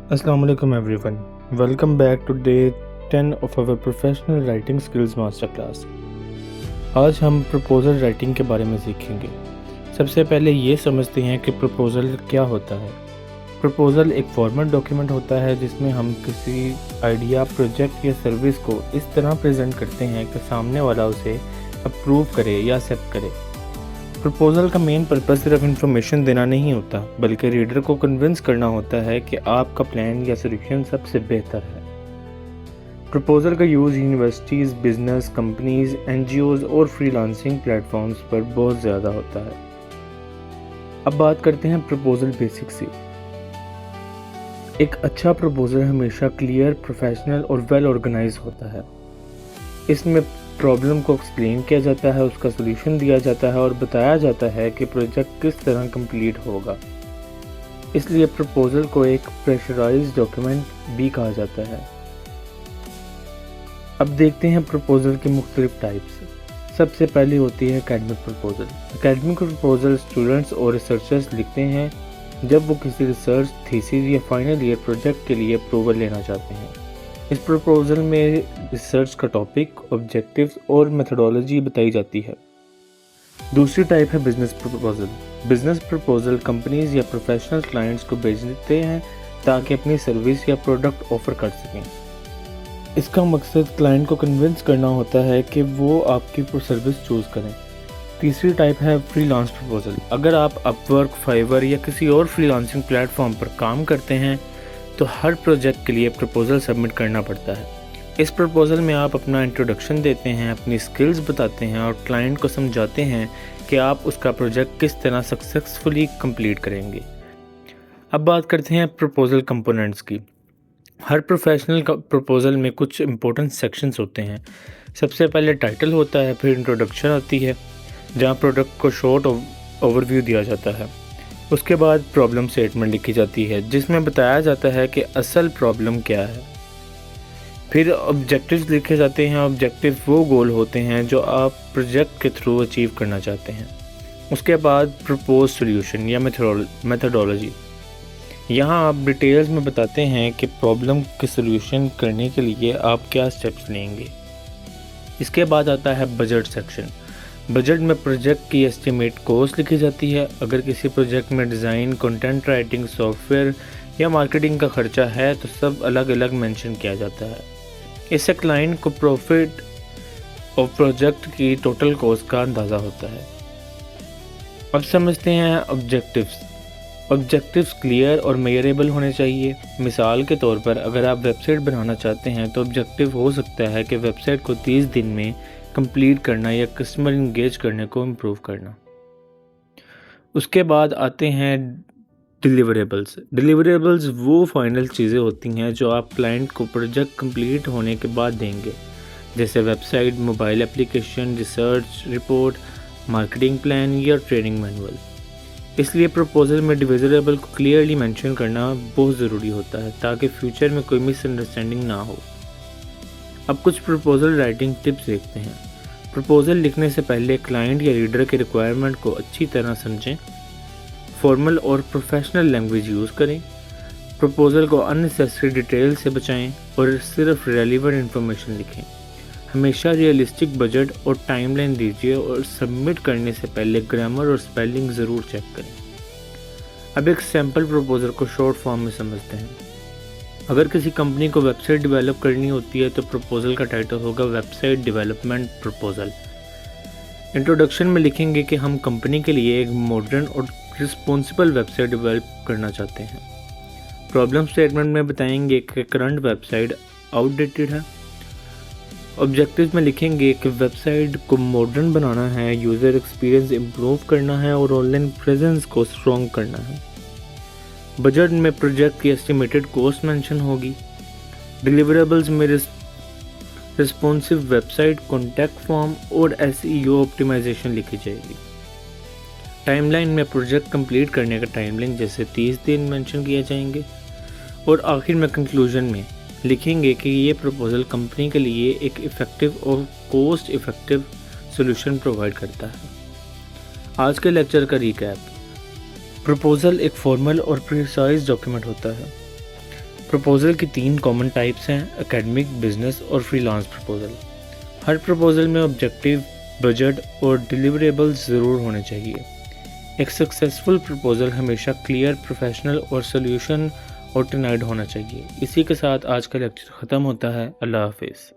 Assalamu alaikum everyone. Welcome back to day 10 of our professional writing skills master class. آج ہم proposal writing کے بارے میں سیکھیں گے. سب سے پہلے یہ سمجھتے ہیں کہ proposal کیا ہوتا ہے. proposal ایک فارمل ڈاکیومنٹ ہوتا ہے جس میں ہم کسی آئیڈیا، پروجیکٹ یا سروس کو اس طرح پریزنٹ کرتے ہیں کہ سامنے والا اسے اپروو کرے یا ایکسیپٹ کرے. پرپوزل کا مین پرپس صرف انفارمیشن دینا نہیں ہوتا بلکہ ریڈر کو کنونس کرنا ہوتا ہے کہ آپ کا پلان یا سولوشن سب سے بہتر ہے. پرپوزل کا use universities, business, companies, N G Os اور فری لانسنگ پلیٹ فارمز پر بہت زیادہ ہوتا ہے. اب بات کرتے ہیں پرپوزل بیسک سے. ایک اچھا پرپوزل ہمیشہ کلیئر، پروفیشنل اور ویل آرگنائز ہوتا ہے. اس میں پرابلم کو ایکسپلین کیا جاتا ہے، اس کا سولوشن دیا جاتا ہے اور بتایا جاتا ہے کہ پروجیکٹ کس طرح کمپلیٹ ہوگا. اس لیے پرپوزل کو ایک پریشرائزڈ ڈاکیومنٹ بھی کہا جاتا ہے. اب دیکھتے ہیں پرپوزل کی مختلف ٹائپس. سب سے پہلی ہوتی ہے academic proposal. Academic proposal students اور ریسرچرز لکھتے ہیں جب وہ کسی ریسرچ، تھیسس یا فائنل ایئر پروجیکٹ کے لیے اپروول لینا چاہتے ہیں. اس پرپوزل میں ریسرچ کا ٹاپک، آبجیکٹیوز اور میتھڈالوجی بتائی جاتی ہے. دوسری ٹائپ ہے business proposal. Business proposal companies یا پروفیشنل کلائنٹس کو بھیجتے ہیں تاکہ اپنی سروس یا پروڈکٹ آفر کر سکیں. اس کا مقصد کلائنٹ کو کنونس کرنا ہوتا ہے کہ وہ آپ کی سروس چوز کریں. تیسری ٹائپ ہے فری لانس پرپوزل. اگر آپ اپ ورک، فائور یا کسی اور فری لانسنگ پلیٹ فارم پر کام کرتے ہیں تو ہر پروجیکٹ کے لیے پرپوزل سبمٹ کرنا پڑتا ہے. اس پرپوزل میں آپ اپنا انٹروڈکشن دیتے ہیں، اپنی سکلز بتاتے ہیں اور کلائنٹ کو سمجھاتے ہیں کہ آپ اس کا پروجیکٹ کس طرح سکسیسفلی کمپلیٹ کریں گے. اب بات کرتے ہیں پرپوزل کمپوننٹس کی. ہر پروفیشنل پرپوزل میں کچھ امپورٹنٹ سیکشنز ہوتے ہیں. سب سے پہلے ٹائٹل ہوتا ہے، پھر انٹروڈکشن آتی ہے جہاں پروڈکٹ کو شارٹ اوور ویو دیا جاتا ہے. اس کے بعد پرابلم اسٹیٹمنٹ لکھی جاتی ہے جس میں بتایا جاتا ہے کہ اصل پرابلم کیا ہے. پھر آبجیکٹیوز لکھے جاتے ہیں. آبجیکٹیو وہ گول ہوتے ہیں جو آپ پروجیکٹ کے تھرو اچیو کرنا چاہتے ہیں. اس کے بعد پرپوز سولوشن یا میتھڈالوجی. یہاں آپ ڈیٹیلز میں بتاتے ہیں کہ پرابلم کے سولوشن کرنے کے لیے آپ کیا اسٹیپس لیں گے. اس کے بعد آتا ہے بجٹ سیکشن. بجٹ میں پروجیکٹ کی ایسٹیمیٹ کاسٹ لکھی جاتی ہے. اگر کسی پروجیکٹ میں design, content writing, soft where یا مارکیٹنگ کا خرچہ ہے تو سب الگ الگ مینشن کیا جاتا ہے. اس سے کلائنٹ کو پروفٹ اور پروجیکٹ کی ٹوٹل کاسٹ کا اندازہ ہوتا ہے. اب سمجھتے ہیں آبجیکٹیوز. آبجیکٹیوز کلیئر اور میئریبل ہونے چاہیے. مثال کے طور پر اگر آپ ویب سائٹ بنانا چاہتے ہیں تو آبجیکٹیو ہو سکتا ہے کہ ویب سائٹ کو 30 دن میں کمپلیٹ کرنا یا کسٹمر انگیج کرنے کو امپروو کرنا. اس کے بعد آتے ہیں ڈیلیوریبلز. ڈیلیوریبلز وہ فائنل چیزیں ہوتی ہیں جو آپ کلائنٹ کو پروجیکٹ کمپلیٹ ہونے کے بعد دیں گے، جیسے website, mobile application, research report, marketing plan یا ٹریننگ مینول. اس لیے پرپوزل میں ڈیلیوریبل کو کلیئرلی مینشن کرنا بہت ضروری ہوتا ہے تاکہ فیوچر میں کوئی مس انڈرسٹینڈنگ نہ ہو. اب کچھ پرپوزل رائٹنگ ٹپس دیکھتے ہیں. پرپوزل لکھنے سے پہلے کلائنٹ یا ریڈر کے ریکوائرمنٹ کو اچھی طرح سمجھیں. فارمل اور پروفیشنل لینگویج یوز کریں. پرپوزل کو ان نیسیسری ڈیٹیل سے بچائیں اور صرف ریلیونٹ انفارمیشن لکھیں. ہمیشہ ریئلسٹک بجٹ اور ٹائم لائن دیجیے اور سبمٹ کرنے سے پہلے گرامر اور سپیلنگ ضرور چیک کریں. اب ایک سیمپل پرپوزل کو شارٹ فارم میں سمجھتے ہیں. اگر کسی کمپنی کو ویب سائٹ ڈیولپ کرنی ہوتی ہے تو پرپوزل کا ٹائٹل ہوگا website development proposal. Introduction میں لکھیں گے کہ ہم کمپنی کے لیے ایک ماڈرن اور رسپانسبل ویب سائٹ ڈیولپ کرنا چاہتے ہیں. پرابلم اسٹیٹمنٹ میں بتائیں گے کہ current web sight out dated ہے. آبجیکٹیوز میں لکھیں گے کہ ویب سائٹ کو ماڈرن بنانا ہے، یوزر ایکسپیرینس امپروو کرنا ہے اور آن لائن پریزنس کو اسٹرانگ کرنا ہے. بجٹ میں پروجیکٹ کی ایسٹیمیٹڈ کاسٹ مینشن ہوگی. ڈیلیوریبلز میں رسپونسو ویب سائٹ، کانٹیکٹ فارم اور SEO آپٹیمائزیشن لکھی جائے گی. ٹائم لائن میں پروجیکٹ کمپلیٹ کرنے کا ٹائم لائن جیسے 30 دن مینشن کیے جائیں گے. اور آخر میں کنکلوژن میں لکھیں گے کہ یہ پرپوزل کمپنی کے لیے ایک افیکٹو اور کوسٹ افیکٹو سولوشن پرووائڈ کرتا ہے. آج کے لیکچر کا ریکیپ. پرپوزل ایک فارمل اور پریسائز ڈاکیومنٹ ہوتا ہے. پروپوزل کی 3 کامن ٹائپس ہیں: اکیڈمک، بزنس اور فری لانس پروپوزل۔ ہر پروپوزل میں آبجیکٹیو، بجٹ اور ڈیلیوریبلز ضرور ہونے چاہیے۔ ایک سکسیسفل پروپوزل ہمیشہ کلیئر، پروفیشنل اور سولوشن اورگنائزڈ ہونا چاہیے۔ اسی کے ساتھ آج کا لیکچر ختم ہوتا ہے۔ اللہ حافظ۔